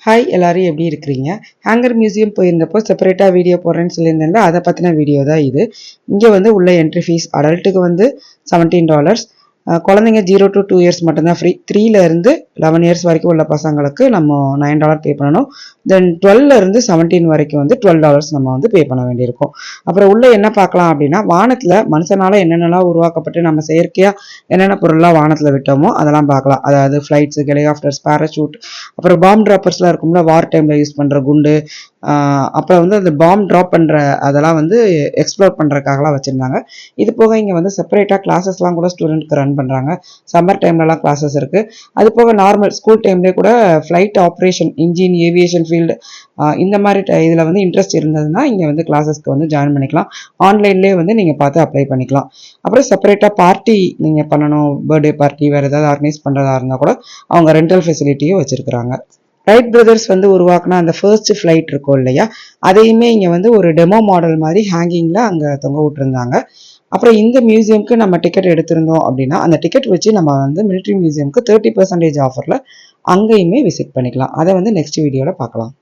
Hi எல்லாரும் எப்படி இருக்கிறீங்க? ஹேங்கர் மியூசியம் போயிருந்தப்போ செப்பரேட்டாக வீடியோ போடுறேன்னு சொல்லியிருந்தேன்ல, அதை பற்றின வீடியோ தான் இது. இங்கே வந்து உள்ள என்ட்ரி ஃபீஸ் அடல்ட்டுக்கு வந்து $17, குழந்தைங்க 0 to 2 இயர்ஸ் மட்டும்தான் ஃப்ரீ. 3லேருந்து 11 இயர்ஸ் வரைக்கும் உள்ள பசங்களுக்கு நம்ம $9 பே பண்ணணும். தென் 12லேருந்து 17 வரைக்கும் வந்து $12 நம்ம வந்து பே பண்ண வேண்டியிருக்கும். அப்புறம் உள்ளே என்ன பார்க்கலாம் அப்படின்னா, வானத்தில் மனுஷனால் என்னென்னலாம் உருவாக்கப்பட்டு நம்ம செயற்கையாக என்னென்ன பொருள்லாம் வானத்தில் விட்டோமோ அதெல்லாம் பார்க்கலாம். அதாவது ஃப்ளைட்ஸு, ஹெலிகாப்டர்ஸ், பேராஷூட், அப்புறம் பாம் ட்ராப்பர்ஸ்லாம் இருக்கும்ல, வார் டைமில் யூஸ் பண்ணுற குண்டு, அப்புறம் வந்து அந்த பாம் ட்ராப் பண்ணுற அதெல்லாம் வந்து எக்ஸ்ப்ளோர் பண்ணுறதுக்காகலாம் வச்சுருந்தாங்க. இது போக இங்கே வந்து செப்பரேட்டாக கிளாஸஸ்லாம் கூட ஸ்டூடெண்ட்க்கு ரன் பண்ணுறாங்க. சம்மர் டைம்லலாம் கிளாஸஸ் இருக்குது. அது போக நார்மல் ஸ்கூல் டைம்லேயே கூட flight operation, engine, aviation field, இந்த மாதிரி இதில் வந்து இன்ட்ரெஸ்ட் இருந்ததுன்னா இங்கே வந்து கிளாஸஸ்க்கு வந்து ஜாயின் பண்ணிக்கலாம். ஆன்லைன்லேயே வந்து நீங்கள் பார்த்து அப்ளை பண்ணிக்கலாம். அப்புறம் செப்பரேட்டாக பார்ட்டி நீங்கள் பண்ணணும், பர்த்டே பார்ட்டி வேறு ஏதாவது ஆர்கனைஸ் பண்ணுறதா இருந்தால் கூட அவங்க ரெண்டல் ஃபெசிலிட்டியும் வச்சுருக்குறாங்க. ரைட் பிரதர்ஸ் வந்து உருவாக்குன அந்த ஃபர்ஸ்ட் ஃப்ளைட் இருக்கும் இல்லையா, அதையுமே இங்கே வந்து ஒரு டெமோ மாடல் மாதிரி ஹேங்கிங்கில் அங்கே தொங்க விட்டுருந்தாங்க. அப்புறம் இந்த மியூசியம்க்கு நம்ம டிக்கெட் எடுத்திருந்தோம் அப்படின்னா அந்த டிக்கெட் வச்சு நம்ம வந்து மிலிட்ரி மியூசியம்க்கு 30% ஆஃபரில் அங்கேயுமே விசிட் பண்ணிக்கலாம். அதை வந்து நெக்ஸ்ட் வீடியோவில் பார்க்கலாம்.